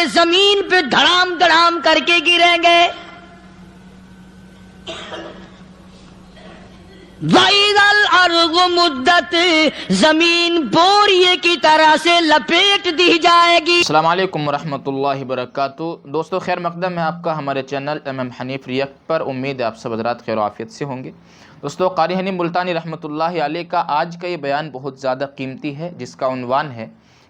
سارے زمین پہ دھڑام دھڑام کر کے گریں گے. وَإِذَا الْأَرْضُ مُدَّتْ زمین بوریے کی طرح سے لپیٹ دی جائے گی. السلام علیکم ورحمۃ اللہ وبرکاتہ. دوستو خیر مقدم ہے آپ کا ہمارے چینل حنیف ریئیکٹ پر. امید ہے آپ سب حضرات خیر و عافیت سے ہوں گے. دوستو قاری حنیف ملتانی رحمۃ اللہ علیہ کا آج کا یہ بیان بہت زیادہ قیمتی ہے، جس کا عنوان ہے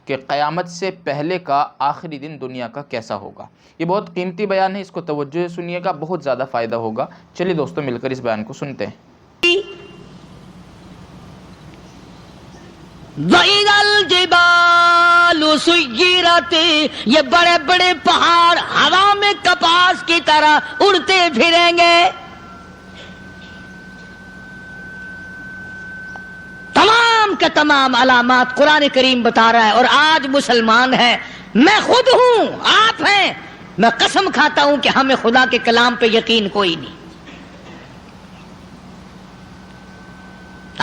کہ قیامت سے پہلے کا آخری دن دنیا کا کیسا ہوگا. یہ بہت قیمتی بیان ہے، اس کو توجہ سے سنیے گا، بہت زیادہ فائدہ ہوگا. چلیے دوستو مل کر اس بیان کو سنتے ہیں. وَإِذَا الْجِبَالُ سُيِّرَتْ یہ بڑے بڑے پہاڑ ہوا میں کپاس کی طرح اڑتے پھریں گے. تمام کے تمام علامات قرآن کریم بتا رہا ہے. اور آج مسلمان ہے، میں خود ہوں، آپ ہیں، میں قسم کھاتا ہوں کہ ہمیں خدا کے کلام پہ یقین کوئی نہیں.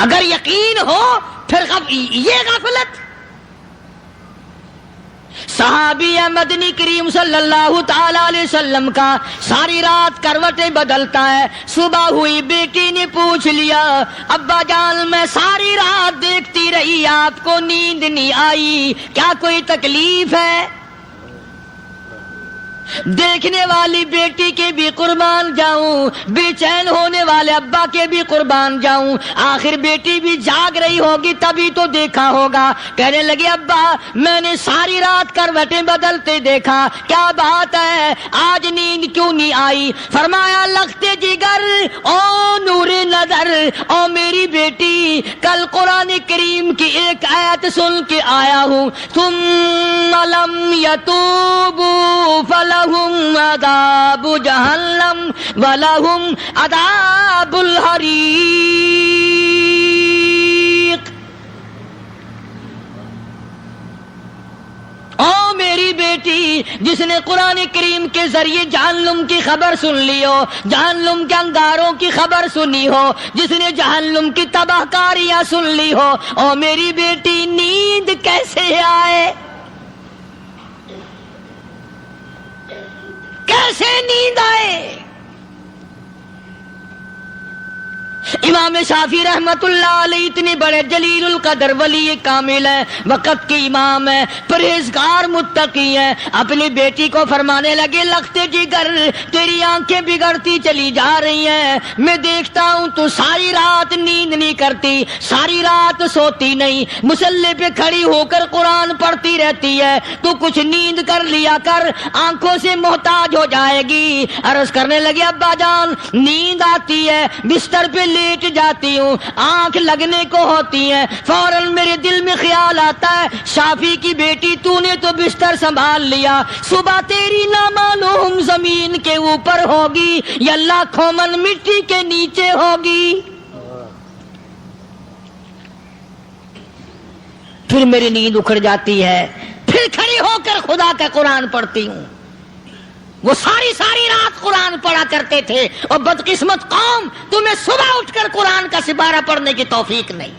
اگر یقین ہو پھر یہ غفلت. صحابی مدنی کریم صلی اللہ تعالی علیہ وسلم کا ساری رات کروٹیں بدلتا ہے. صبح ہوئی بیٹی نے پوچھ لیا، ابا جان میں ساری رات دیکھتی رہی، آپ کو نیند نہیں آئی، کیا کوئی تکلیف ہے؟ دیکھنے والی بیٹی کے بھی قربان جاؤں، بے چین ہونے والے ابا کے بھی قربان جاؤں. آخر بیٹی بھی جاگ رہی ہوگی تبھی تو دیکھا ہوگا. کہنے لگے ابا میں نے ساری رات کروٹیں بدلتے دیکھا، کیا بات ہے، آج نیند کیوں نہیں آئی؟ فرمایا لختے جگر او نور نظر، او میری بیٹی کل قرآن کریم کی ایک آیت سن کے آیا ہوں، ثم لم یتوبوا فلہم عذاب جہنم ولہم عذاب الحریق. او میری بیٹی جس نے قرآن کریم کے ذریعے جہنم کی خبر سن لی ہو، جہنم کے انگاروں کی خبر سنی ہو، جس نے جہنم کی تباہ کاریاں سن لی ہو، او میری بیٹی نیند کیسے آئے؟ کیسے نیند آئے؟ امام شافعی رحمت اللہ علیہ اتنے بڑے جلیل القدر ولی کامل ہے، وقت کے امام ہے، پرہیزگار متقی ہے. اپنی بیٹی کو فرمانے لگے لختے جگر تیری آنکھیں بگڑتی چلی جا رہی ہیں، میں دیکھتا ہوں تو ساری رات نیند نہیں کرتی، ساری رات سوتی نہیں، مصلی پہ کھڑی ہو کر قرآن پڑھتی رہتی ہے، تو کچھ نیند کر لیا کر، آنکھوں سے محتاج ہو جائے گی. عرض کرنے لگے ابا جان نیند آتی ہے، بستر پہ لیٹ جاتی ہوں، آنکھ لگنے کو ہوتی ہے، فوراً میرے دل میں خیال آتا ہے شافی کی بیٹی تو نے تو بستر سنبھال لیا، صبح تیری نامعلوم زمین کے اوپر ہوگی یا لاکھوں من مٹی کے نیچے ہوگی. پھر میری نیند اکھڑ جاتی ہے، پھر کھڑی ہو کر خدا کا قرآن پڑھتی ہوں. وہ ساری رات قرآن پڑھا کرتے تھے، اور بدقسمت قوم تمہیں صبح اٹھ کر قرآن کا سپارہ پڑھنے کی توفیق نہیں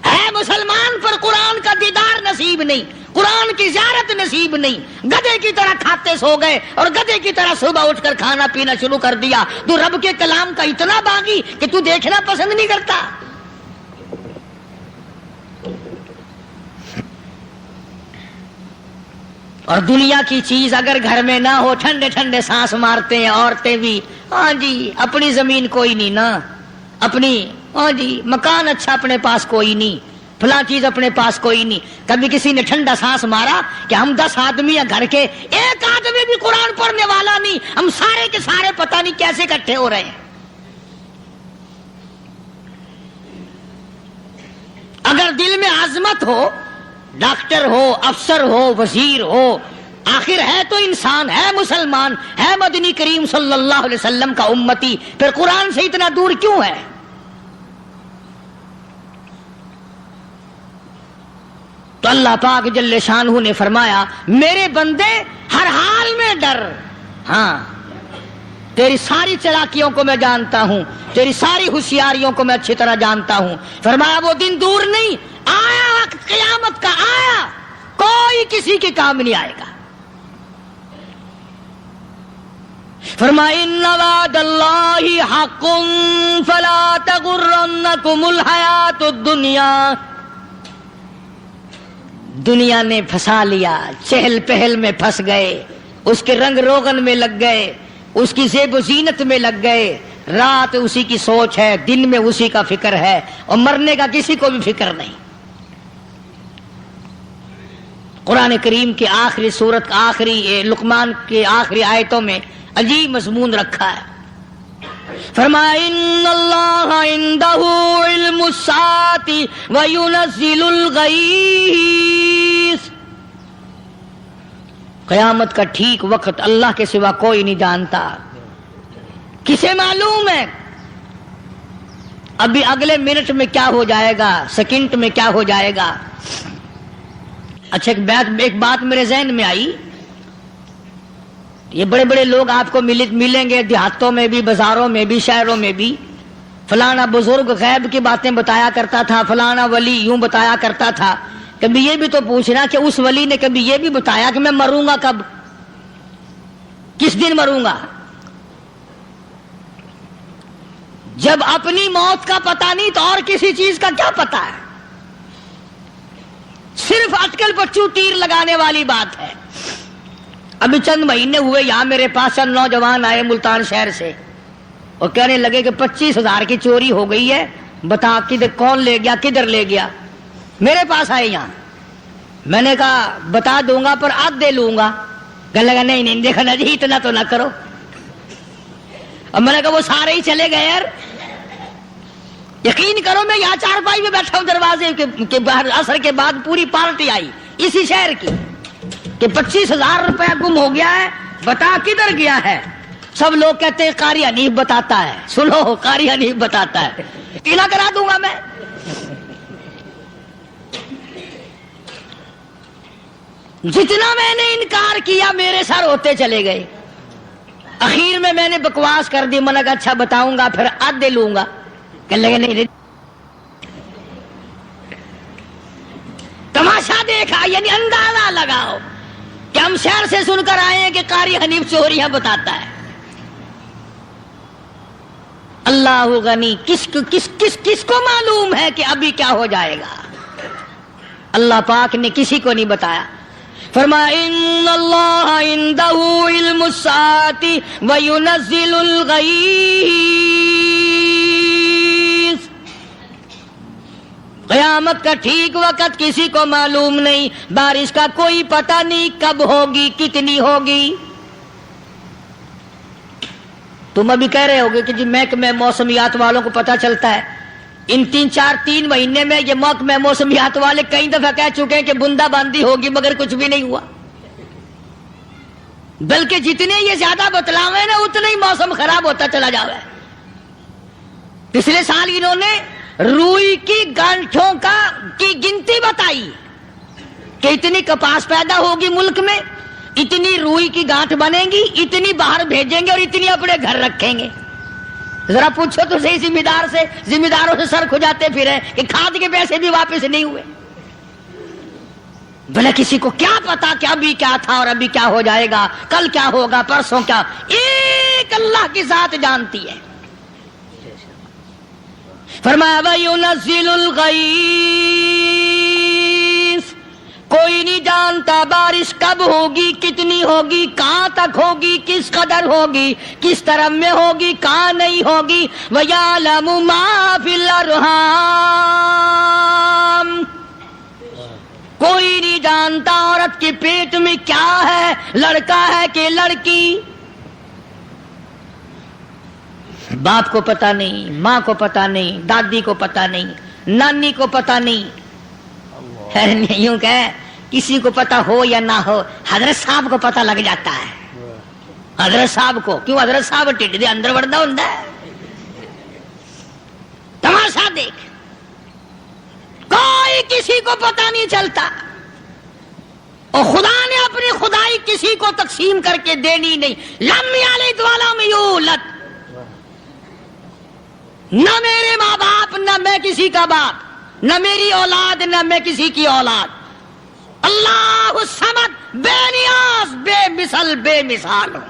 ہے. مسلمان پر قرآن کا دیدار نصیب نہیں، قرآن کی زیارت نصیب نہیں. گدھے کی طرح کھاتے سو گئے اور گدھے کی طرح صبح اٹھ کر کھانا پینا شروع کر دیا. تو رب کے کلام کا اتنا باغی کہ تو دیکھنا پسند نہیں کرتا. اور دنیا کی چیز اگر گھر میں نہ ہو، ٹھنڈے ٹھنڈے سانس مارتے ہیں عورتیں بھی، ہاں جی اپنی زمین کوئی نہیں نا، اپنی ہاں جی مکان اچھا اپنے پاس کوئی نہیں، فلاں چیز اپنے پاس کوئی نہیں. کبھی کسی نے ٹھنڈا سانس مارا کہ ہم 10 آدمی ہیں گھر کے، ایک آدمی بھی قرآن پڑھنے والا نہیں، ہم سارے کے سارے پتہ نہیں کیسے اکٹھے ہو رہے ہیں. اگر دل میں عظمت ہو، ڈاکٹر ہو، افسر ہو، وزیر ہو، آخر ہے تو انسان، ہے مسلمان، ہے مدنی کریم صلی اللہ علیہ وسلم کا امتی، پھر قرآن سے اتنا دور کیوں ہے؟ تو اللہ پاک جل شانہ نے فرمایا میرے بندے ہر حال میں ڈر. ہاں تیری ساری چلاکیوں کو میں جانتا ہوں، تیری ساری ہوشیاریوں کو میں اچھی طرح جانتا ہوں. فرمایا وہ دن دور نہیں، آیا وقت قیامت کا آیا، کسی کے کام نہیں آئے گا۔ فرمایا ان وعد اللہ حق فلا تغرنکم الحیات الدنیا۔ دنیا نے پھنسا لیا، چہل پہل میں پھنس گئے، اس کے رنگ روغن میں لگ گئے، اس کی زیب و زینت میں لگ گئے، رات اسی کی سوچ ہے، دن میں اسی کا فکر ہے، اور مرنے کا کسی کو بھی فکر نہیں۔ قرآن کریم کے آخری سورت کا آخری لقمان کے آخری آیتوں میں عجیب مضمون رکھا ہے۔ فرمایا ان اللہ عندہ علم الساعۃ وینزل الغیث۔ قیامت کا ٹھیک وقت اللہ کے سوا کوئی نہیں جانتا۔ کسے معلوم ہے ابھی اگلے منٹ میں کیا ہو جائے گا، سیکنڈ میں کیا ہو جائے گا۔ اچھا ایک بات میرے ذہن میں آئی، یہ بڑے بڑے لوگ آپ کو ملیں گے دیہاتوں میں بھی، بازاروں میں بھی، شہروں میں بھی، فلانا بزرگ غیب کی باتیں بتایا کرتا تھا، فلانا ولی یوں بتایا کرتا تھا۔ کبھی یہ بھی تو پوچھنا کہ اس ولی نے کبھی یہ بھی بتایا کہ میں مروں گا کب، کس دن مروں گا؟ جب اپنی موت کا پتہ نہیں تو اور کسی چیز کا کیا پتہ ہے؟ صرف اٹکل پچو تیر لگانے والی بات ہے۔ ابھی چند مہینے ہوئے یہاں میرے پاس چند نوجوان آئے ملتان شہر سے، اور کہنے لگے کہ 25,000 کی چوری ہو گئی ہے، بتا کدھر کون لے گیا، کدھر لے گیا۔ میرے پاس آئے یہاں، میں نے کہا بتا دوں گا پر آدھے لوں گا۔ کہنے لگا نہیں دیکھا نا جی اتنا تو نہ کرو۔ اب میں نے کہا وہ سارے ہی چلے گئے یار، یقین کرو میں یہاں چارپائی میں بیٹھا ہوں دروازے کے باہر، عصر کے بعد پوری پارٹی آئی اسی شہر کی کہ 25,000 روپیہ گم ہو گیا ہے، بتا کدھر گیا ہے۔ سب لوگ کہتے ہیں قاری حنیف بتاتا ہے، سنو قاری حنیف بتاتا ہے، ٹیلا کرا دوں گا میں۔ جتنا میں نے انکار کیا میرے سر ہوتے چلے گئے۔ اخیر میں نے بکواس کر دی، میں نے کہا اچھا بتاؤں گا پھر آدھے لوں گا۔ کہنے لگے نہیں تماشا دیکھا، یعنی اندازہ لگاؤ کہ ہم شہر سے سن کر آئے ہیں کہ قاری حنیف چوریاں بتاتا ہے۔ اللہ غنی، کس کو معلوم ہے کہ ابھی کیا ہو جائے گا؟ اللہ پاک نے کسی کو نہیں بتایا۔ فرمایا ان اللہ عندہ علم الساعۃ وینزل الغیث۔ قیامت کا ٹھیک وقت کسی کو معلوم نہیں، بارش کا کوئی پتہ نہیں کب ہوگی، کتنی ہوگی۔ تم ابھی کہہ رہے ہوگے کہ جی محکمہ موسمیات والوں کو پتہ چلتا ہے۔ ان 3 مہینے میں یہ محکمہ موسمیات والے کئی دفعہ کہہ چکے ہیں کہ بندہ باندی ہوگی، مگر کچھ بھی نہیں ہوا۔ بلکہ جتنے یہ زیادہ بتلاوے نا اتنا ہی موسم خراب ہوتا چلا جاوے۔ پچھلے سال انہوں نے روئی کی گانٹھوں کی گنتی بتائی کہ اتنی کپاس پیدا ہوگی ملک میں، اتنی روئی کی گانٹھ بنے گی، اتنی باہر بھیجیں گے اور اتنی اپنے گھر رکھیں گے۔ ذرا پوچھو تو صحیح ذمہ داروں سے سر کھجاتے پھرے کہ کھاد کے پیسے بھی واپس نہیں ہوئے۔ بھلا کسی کو کیا پتا کہ ابھی کیا تھا اور ابھی کیا ہو جائے گا، کل کیا ہوگا، پرسوں کیا، ایک اللہ کی ذات جانتی ہے۔ فرمایا وَيُنَزِّلُ الْغَيْثَ، کوئی نہیں جانتا بارش کب ہوگی، کتنی ہوگی، کہاں تک ہوگی، کس قدر ہوگی، کس طرح میں ہوگی، کہاں نہیں ہوگی۔ وَيَعْلَمُ مَا فِي الْأَرْحَامِ، کوئی نہیں جانتا عورت کے پیٹ میں کیا ہے، لڑکا ہے کہ لڑکی۔ باپ کو پتہ نہیں، ماں کو پتہ نہیں، دادی کو پتہ نہیں، نانی کو پتہ نہیں۔ یوں کہ کسی کو پتہ ہو یا نہ ہو، حضرت صاحب کو پتہ لگ جاتا ہے۔ حضرت صاحب کو کیوں؟ حضرت صاحب ٹھڈ دے اندر وڑدا ہوندا ہے۔ تماشا دیکھ، کوئی کسی کو پتہ نہیں چلتا، اور خدا نے اپنی خدائی کسی کو تقسیم کر کے دینی نہیں۔ لم یلد ولم یولد، نہ میرے ماں باپ، نہ میں کسی کا باپ، نہ میری اولاد، نہ میں کسی کی اولاد۔ اللہ الصمد، بے نیاز، بے مثل، بے مثال ہوں،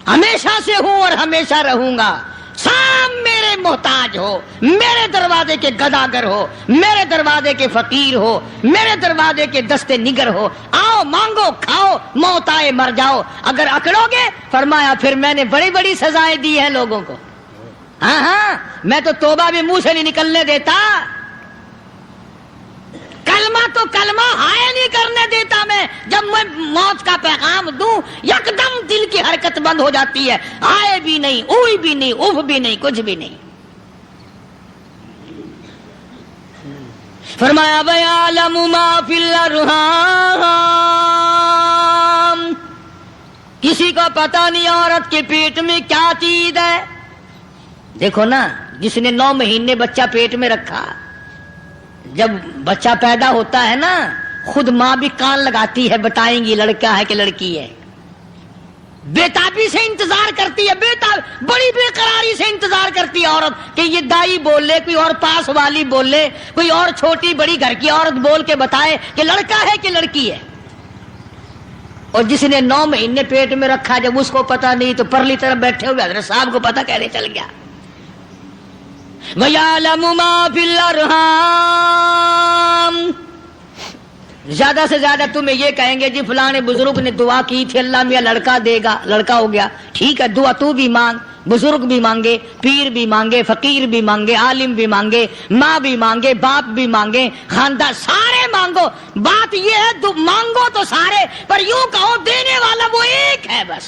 ہمیشہ سے ہوں اور ہمیشہ رہوں گا، سام میرے محتاج ہو، میرے دروازے کے گداگر ہو، میرے دروازے کے فقیر ہو، میرے دروازے کے دستے نگر ہو، آؤ مانگو کھاؤ، موت آئے مر جاؤ، اگر اکڑو گے فرمایا پھر میں نے بڑی بڑی سزائیں دی ہیں لوگوں کو، ہاں ہاں میں تو توبہ بھی منہ سے نہیں نکلنے دیتا، کلمہ تو کلمہ ہائے نہیں کرنے دیتا میں، جب میں موت کا پیغام دوں یکدم دل کی حرکت بند ہو جاتی ہے، آئے بھی نہیں، اوئی بھی نہیں، اف بھی نہیں، کچھ بھی نہیں۔ فرمایا وَيَعْلَمُ مَا فِي الْأَرْحَامِ، کسی کو پتہ نہیں عورت کے پیٹ میں کیا چیز ہے۔ دیکھو نا، جس نے 9 مہینے بچہ پیٹ میں رکھا، جب بچہ پیدا ہوتا ہے نا خود ماں بھی کان لگاتی ہے، بتائیں گی لڑکا ہے کہ لڑکی ہے، بےتابی سے انتظار کرتی ہے، بڑی بے قراری سے انتظار کرتی ہے عورت کہ یہ دائی بول لے، کوئی اور پاس والی بول لے، کوئی اور چھوٹی بڑی گھر کی عورت بول کے بتائے کہ لڑکا ہے کہ لڑکی ہے۔ اور جس نے 9 مہینے پیٹ میں رکھا، جب اس کو پتا نہیں تو پرلی طرف بیٹھے ہوئے حضرت صاحب کو پتا کیسے چل گیا۔ وَيَعْلَمُ مَا فِي الْأَرْحَامِ، زیادہ سے زیادہ تمہیں یہ کہیں گے جی فلاں بزرگ نے دعا کی تھی اللہ میاں لڑکا دے گا، لڑکا ہو گیا، ٹھیک ہے دعا تو بھی مانگ، بزرگ بھی مانگے، پیر بھی مانگے، فقیر بھی مانگے، عالم بھی مانگے، ماں بھی مانگے، باپ بھی مانگے، خاندان سارے مانگو، بات یہ ہے مانگو تو سارے، پر یوں کہو دینے والا وہ ایک ہے، بس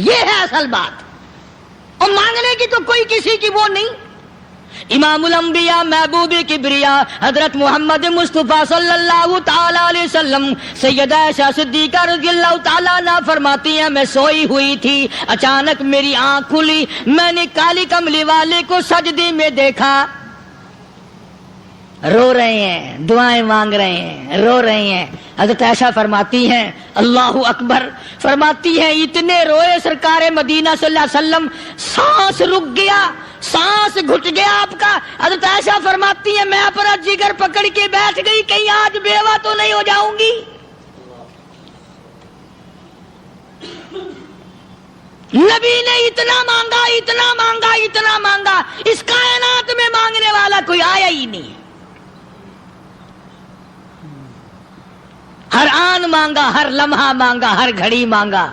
یہ ہے اصل بات، اور مانگنے کی تو کوئی کسی کی وہ نہیں۔ امام الانبیاء محبوب کبریا حضرت محمد مصطفیٰ صلی اللہ تعالی علیہ وسلم سیدہ عائشہ صدیقہ رضی اللہ تعالی عنہا فرماتی ہیں میں سوئی ہوئی تھی، اچانک میری آنکھ کھلی، میں نے کالی کملی والے کو سجدے میں دیکھا، رو رہے ہیں، دعائیں مانگ رہے ہیں، رو رہے ہیں۔ حضرت عائشہ فرماتی ہیں اللہ اکبر، فرماتی ہیں اتنے روئے سرکار مدینہ صلی اللہ علیہ وسلم، سانس رک گیا، سانس گھٹ گیا آپ کا۔ حضرت عائشہ فرماتی ہیں میں اپنا جگر پکڑ کے بیٹھ گئی، کہیں آج بیوہ تو نہیں ہو جاؤں گی۔ نبی نے اتنا مانگا، اتنا مانگا، اتنا مانگا، اس کائنات میں مانگنے والا کوئی آیا ہی نہیں، ہر آن مانگا، ہر لمحہ مانگا، ہر گھڑی مانگا،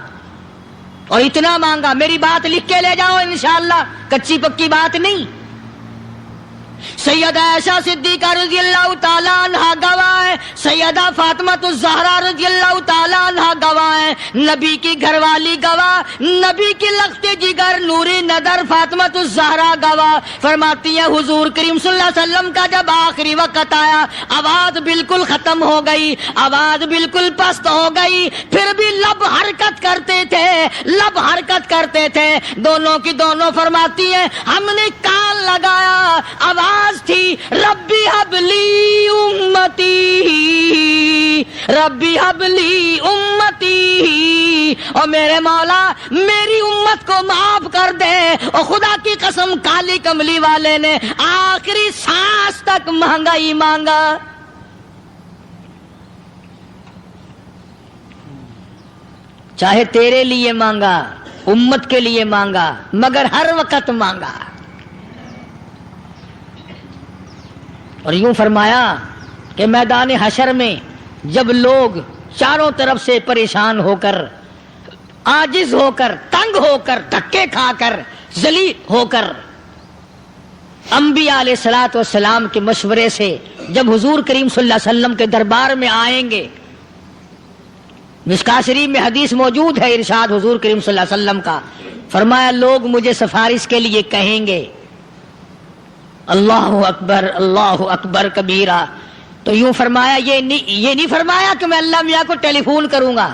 اور اتنا مانگا۔ میری بات لکھ کے لے جاؤ انشاءاللہ، کچی پکی بات نہیں۔ سیدہ عائشہ صدیقہ رضی اللہ تعالیٰ عنہا گواہ ہے، سیدہ فاطمہ الزہرا رضی اللہ تعالیٰ عنہا گواہ ہے، نبی کی گھر والی گواہ، نبی کی لخت جگر نوری نظر فاطمہ الزہرا گواہ، فرماتی ہے حضور کریم صلی اللہ علیہ وسلم کا جب آخری وقت آیا، آواز بالکل ختم ہو گئی، آواز بالکل پست ہو گئی، پھر بھی لب حرکت کرتے تھے، لب حرکت کرتے تھے، دونوں کی دونوں فرماتی ہیں ہم نے کان لگایا، آواز تھی ربی حبلی امتی، ربی حبلی امتی، اور میرے مولا میری امت کو معاف کر دے۔ اور خدا کی قسم کالی کملی والے نے آخری سانس تک مانگا ہی مانگا۔ چاہے تیرے لیے مانگا، امت کے لیے مانگا، مگر ہر وقت مانگا۔ اور یوں فرمایا کہ میدان حشر میں جب لوگ چاروں طرف سے پریشان ہو کر، عاجز ہو کر، تنگ ہو کر، دھکے کھا کر، ذلیل ہو کر، انبیاء علیہ الصلوۃ والسلام کے مشورے سے جب حضور کریم صلی اللہ علیہ وسلم کے دربار میں آئیں گے، مشکاۃ شریف میں حدیث موجود ہے، ارشاد حضور کریم صلی اللہ علیہ وسلم کا، فرمایا لوگ مجھے سفارش کے لیے کہیں گے اللہ اکبر کبیرہ، تو یوں فرمایا یہ نہیں فرمایا کہ میں اللہ میاں کو ٹیلی فون کروں گا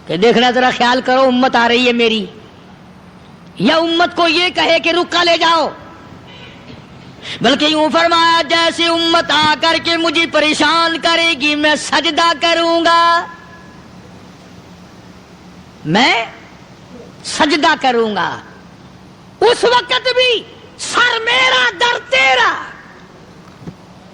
کہ دیکھنا ذرا خیال کرو امت آ رہی ہے میری، یا امت کو یہ کہے کہ رکا لے جاؤ، بلکہ یوں فرمایا جیسے امت آ کر کے مجھے پریشان کرے گی میں سجدہ کروں گا، میں سجدہ کروں گا، اس وقت بھی سر میرا در تیرا،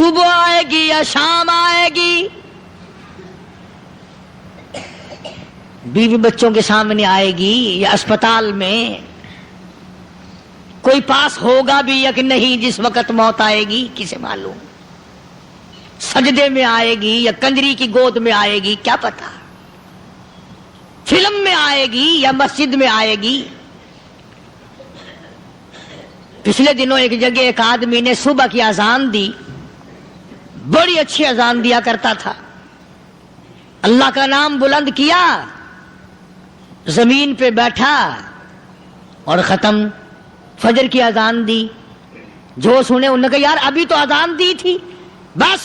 صبح آئے گی یا شام آئے گی، بیوی بچوں کے سامنے آئے گی یا اسپتال میں، کوئی پاس ہوگا بھی یا کہ نہیں جس وقت موت آئے گی کسے معلوم، سجدے میں آئے گی یا کنجری کی گود میں آئے گی کیا پتا، فلم میں آئے گی یا مسجد میں آئے گی۔ پچھلے دنوں ایک جگہ ایک آدمی نے صبح کی اذان دی، بڑی اچھی اذان دیا کرتا تھا، اللہ کا نام بلند کیا، زمین پہ بیٹھا اور ختم۔ فجر کی اذان دی، جو سنے انہوں نے کہا یار ابھی تو اذان دی تھی، بس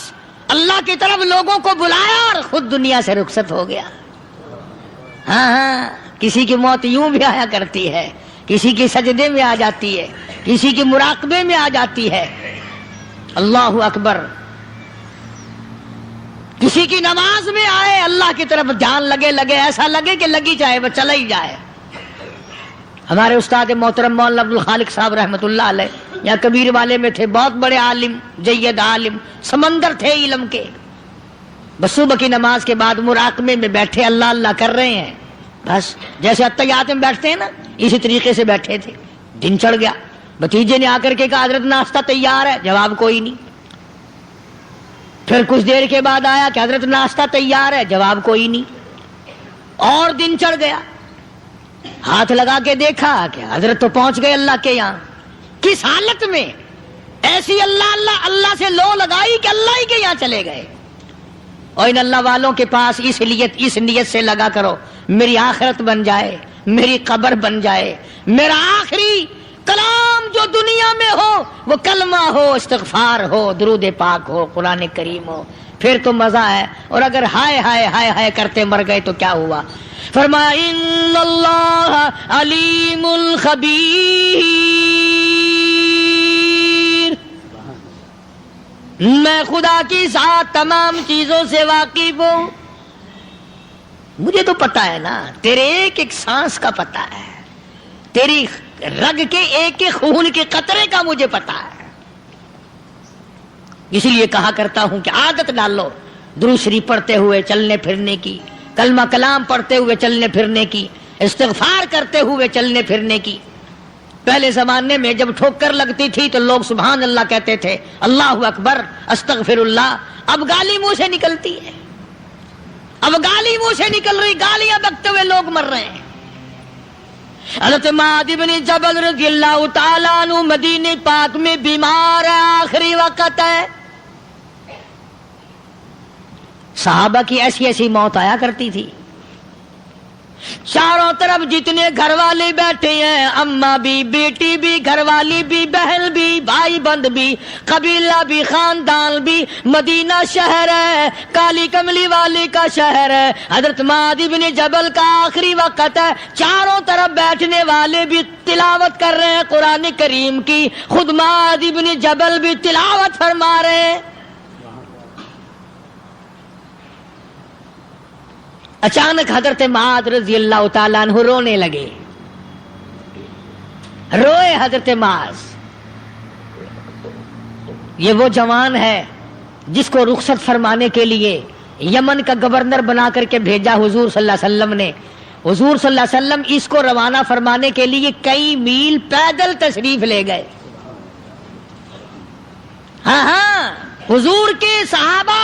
اللہ کی طرف لوگوں کو بلایا اور خود دنیا سے رخصت ہو گیا۔ ہاں کسی کی موت یوں بھی آیا کرتی ہے، کسی کی سجدے میں آ جاتی ہے، کسی کی مراقبے میں آ جاتی ہے، اللہ اکبر، کسی کی نماز میں آئے، اللہ کی طرف جان لگے ایسا لگے کہ لگی جائے وہ چلا ہی جائے۔ ہمارے استاد محترم مولانا عبد الخالق صاحب رحمۃ اللہ علیہ یہاں کبیر والے میں تھے، بہت بڑے عالم، جید عالم، سمندر تھے علم کے، بس صبح کی نماز کے بعد مراقبے میں بیٹھے اللہ اللہ کر رہے ہیں، بس جیسے اتحیات میں بیٹھتے ہیں نا اسی طریقے سے بیٹھے تھے۔ دن چڑھ گیا، بھتیجے نے آ کر کے کہا حضرت ناشتہ تیار ہے، جواب کوئی نہیں۔ پھر کچھ دیر کے بعد آیا کہ حضرت ناشتہ تیار ہے، جواب کوئی نہیں۔ اور دن چڑھ گیا، ہاتھ لگا کے دیکھا کہ حضرت تو پہنچ گئے اللہ کے یہاں، کس حالت میں؟ ایسی اللہ اللہ اللہ سے لو لگائی کہ اللہ ہی کے یہاں چلے گئے۔ اور ان اللہ والوں کے پاس اس نیت سے لگا کرو میری آخرت بن جائے، میری قبر بن جائے، میرا آخری کلام جو دنیا میں ہو وہ کلمہ ہو، استغفار ہو، درود پاک ہو، قرآن کریم ہو، پھر تو مزہ ہے۔ اور اگر ہائے ہائے ہائے ہائے کرتے مر گئے تو کیا ہوا؟ فرمایا ان اللہ علیم الخبیر، میں خدا کی ذات تمام چیزوں سے واقف ہوں، مجھے تو پتا ہے نا، تیرے ایک ایک سانس کا پتا ہے، تیری رگ کے ایک ایک خون کے قطرے کا مجھے پتا ہے۔ اسی لیے کہا کرتا ہوں کہ عادت ڈال لو درود شریف پڑھتے ہوئے چلنے پھرنے کی، کلمہ کلام پڑھتے ہوئے چلنے پھرنے کی، استغفار کرتے ہوئے چلنے پھرنے کی۔ پہلے زمانے میں جب ٹھوکر لگتی تھی تو لوگ سبحان اللہ کہتے تھے، اللہ اکبر، استغفر اللہ۔ اب گالی منہ سے نکلتی ہے، اب گالی منہ سے نکل رہی، گالیاں بکتے ہوئے لوگ مر رہے ہیں۔ حضرت معاذ بن جبل رضی اللہ تعالیٰ عنہ مدینہ پاک میں بیمار ہے، آخری وقت ہے۔ صحابہ کی ایسی ایسی موت آیا کرتی تھی، چاروں طرف جتنے گھر والے بیٹھے ہیں، اماں بھی، بیٹی بھی، گھر والی بھی، بہن بھی، بھائی بند بھی، قبیلہ بھی، خاندان بھی، مدینہ شہر ہے، کالی کملی والے کا شہر ہے، حضرت معاذ بن جبل کا آخری وقت ہے، چاروں طرف بیٹھنے والے بھی تلاوت کر رہے ہیں قرآن کریم کی، خود معاذ بن جبل بھی تلاوت فرما رہے ہیں۔ اچانک حضرت معاذ رضی اللہ تعالیٰ عنہ رونے لگے، روئے حضرت معاذ۔ یہ وہ جوان ہے جس کو رخصت فرمانے کے لیے یمن کا گورنر بنا کر کے بھیجا حضور صلی اللہ علیہ وسلم نے۔ حضور صلی اللہ علیہ وسلم اس کو روانہ فرمانے کے لیے کئی میل پیدل تشریف لے گئے۔ ہاں حضور کے صحابہ۔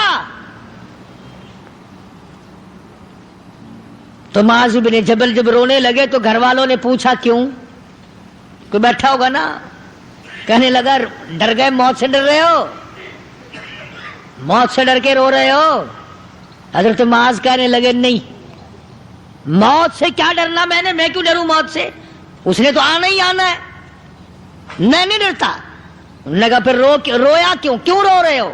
تو معاذ بن جبل جب رونے لگے تو گھر والوں نے پوچھا کیوں؟ کوئی بیٹھا ہوگا نا، کہنے لگا ڈر گئے، موت سے ڈر رہے ہو، موت سے ڈر کے رو رہے ہو؟ حضرت معاذ کہنے لگے نہیں، موت سے کیا ڈرنا، میں کیوں ڈروں موت سے، اس نے تو آنا ہی آنا ہے، میں نہیں ڈرتا۔ انہوں نے کہا پھر رویا کیوں رو رہے ہو؟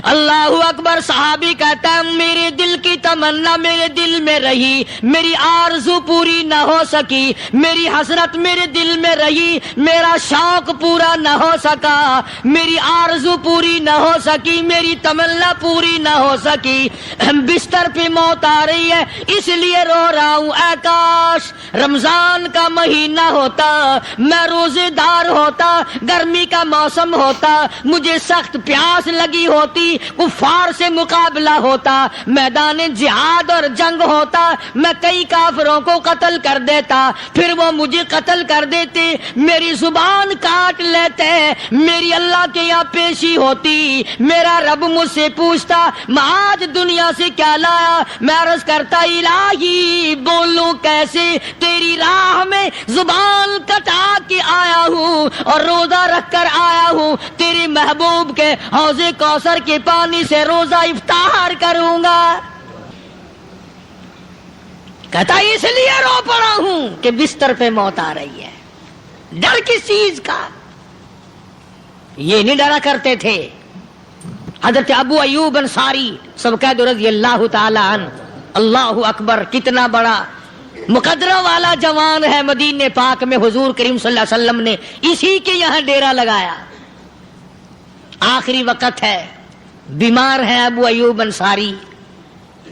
اللہ اکبر. صحابی کہتا ہے میرے دل کی تمنا میرے دل میں رہی, میری آرزو پوری نہ ہو سکی, میری حسرت میرے دل میں رہی, میرا شوق پورا نہ ہو سکا, میری آرزو پوری نہ ہو سکی, میری تمنا پوری نہ ہو سکی. بستر پہ موت آ رہی ہے اس لیے رو رہا ہوں. اے کاش رمضان کا مہینہ ہوتا, میں روزے دار ہوتا, گرمی کا موسم ہوتا, مجھے سخت پیاس لگی ہوتی, کفار سے مقابلہ ہوتا, میدان جہاد اور جنگ ہوتا, میں کئی کافروں کو قتل کر دیتا, پھر وہ مجھے قتل کر دیتے, میری زبان کاٹ لیتے, میری اللہ کے یہاں پیشی ہوتی, میرا رب مجھ سے پوچھتا میں آج دنیا سے کیا لایا. میں عرض کرتا الہی بولوں کیسے, تیری راہ میں زبان کٹا کے آیا ہوں اور روزہ رکھ کر آیا ہوں, تیرے محبوب کے حوض کوثر کے پانی سے روزہ افطار کروں گا. کہتا اس لیے رو پڑا ہوں کہ بستر پہ موت آ رہی ہے. ڈر کس چیز کا؟ یہ نہیں ڈرا کرتے تھے. حضرت ابو ایوب انصاری سب قید رضی اللہ تعالی عنہ, اللہ اکبر, کتنا بڑا مقدرہ والا جوان ہے. مدینے پاک میں حضور کریم صلی اللہ علیہ وسلم نے اسی کے یہاں ڈیرا لگایا. آخری وقت ہے, بیمار ہیں ابو ایوب انصاری.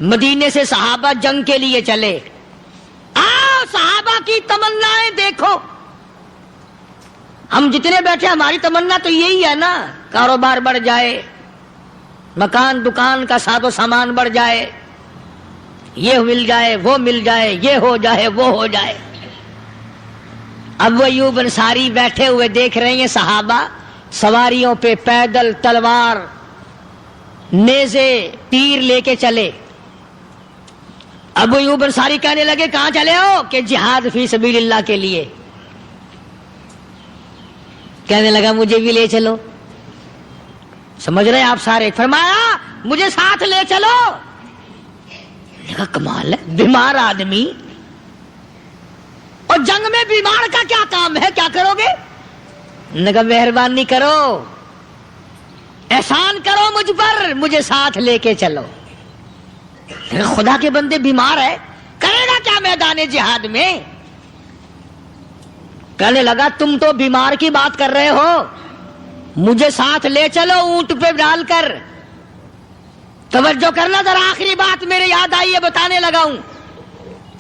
مدینے سے صحابہ جنگ کے لیے چلے. صحابہ کی تمنائیں دیکھو. ہم جتنے بیٹھے ہماری تمنا تو یہی ہے نا, کاروبار بڑھ جائے, مکان دکان کا ساز و سامان بڑھ جائے, یہ مل جائے وہ مل جائے, یہ ہو جائے وہ ہو جائے. ابو ایوب انصاری بیٹھے ہوئے دیکھ رہے ہیں صحابہ سواریوں پہ پیدل تلوار نیزے تیر لے کے چلے. ابو ایوب انصاری کہنے لگے کہاں چلے ہو؟ کہ جہاد فی سبیل اللہ کے لیے. کہنے لگا مجھے بھی لے چلو. سمجھ رہے آپ سارے؟ فرمایا مجھے ساتھ لے چلو. کہا کمال ہے, بیمار آدمی اور جنگ میں بیمار کا کیا کام ہے, کیا کرو گے؟ نے کہا مہربانی کرو, احسان کرو مجھ پر, مجھے ساتھ لے کے چلو. خدا کے بندے بیمار ہے, کرے گا کیا میدان جہاد میں؟ کہنے لگا تم تو بیمار کی بات کر رہے ہو, مجھے ساتھ لے چلو اونٹ پہ ڈال کر. توجہ کرنا ذرا, آخری بات میرے یاد آئی ہے بتانے لگا ہوں.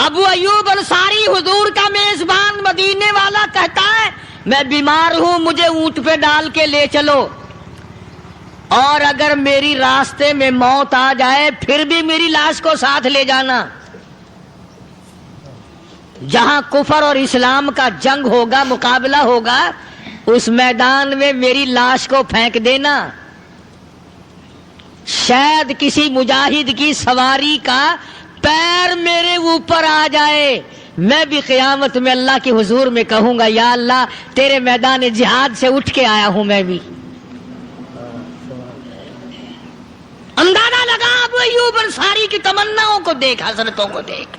ابو ایوب انصاری حضور کا میزبان مدینے والا کہتا ہے میں بیمار ہوں, مجھے اونٹ پہ ڈال کے لے چلو, اور اگر میری راستے میں موت آ جائے پھر بھی میری لاش کو ساتھ لے جانا. جہاں کفر اور اسلام کا جنگ ہوگا, مقابلہ ہوگا, اس میدان میں میری لاش کو پھینک دینا. شاید کسی مجاہد کی سواری کا پیر میرے اوپر آ جائے, میں بھی قیامت میں اللہ کے حضور میں کہوں گا یا اللہ تیرے میدان جہاد سے اٹھ کے آیا ہوں میں بھی. اندازہ لگا ابو ایوب انصاری کی تمناؤں کو دیکھ, حسرتوں کو دیکھ.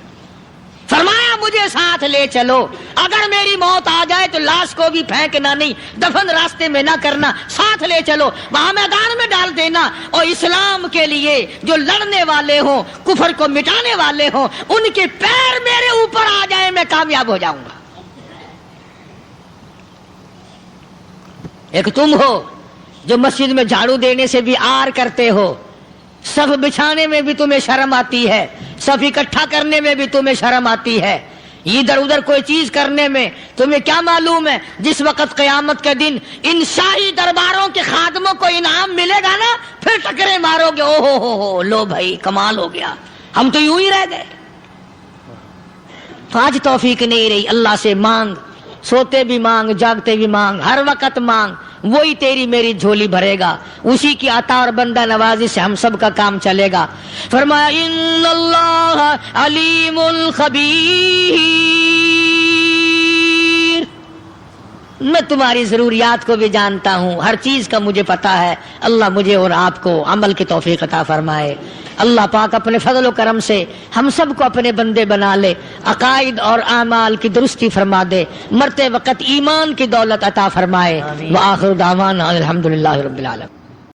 فرمایا مجھے ساتھ لے چلو, اگر میری موت آ جائے تو لاش کو بھی پھینکنا نہیں, دفن راستے میں نہ کرنا, ساتھ لے چلو, وہاں میدان میں ڈال دینا, اور اسلام کے لیے جو لڑنے والے ہوں, کفر کو مٹانے والے ہوں, ان کے پیر میرے اوپر آ جائے میں کامیاب ہو جاؤں گا. ایک تم ہو جو مسجد میں جھاڑو دینے سے بھی آر کرتے ہو, صف بچھانے میں بھی تمہیں شرم آتی ہے, صف اکٹھا کرنے میں بھی تمہیں شرم آتی ہے, ادھر ادھر کوئی چیز کرنے میں تمہیں کیا معلوم ہے جس وقت قیامت کے دن ان شاہی درباروں کے خادموں کو انعام ملے گا نا, پھر ٹکرے مارو گے, او ہو لو بھائی کمال ہو گیا, ہم تو یوں ہی رہ گئے. آج توفیق نہیں رہی, اللہ سے مانگ, سوتے بھی مانگ, جاگتے بھی مانگ, ہر وقت مانگ, وہی تیری میری جھولی بھرے گا, اسی کی عطا اور بندہ نوازی سے ہم سب کا کام چلے گا. فرمایا ان اللہ علیم خبیر, میں تمہاری ضروریات کو بھی جانتا ہوں, ہر چیز کا مجھے پتا ہے. اللہ مجھے اور آپ کو عمل کی توفیق عطا فرمائے. اللہ پاک اپنے فضل و کرم سے ہم سب کو اپنے بندے بنا لے, عقائد اور اعمال کی درستی فرما دے, مرتے وقت ایمان کی دولت عطا فرمائے. وآخر دعوانا الحمدللہ رب العالمین.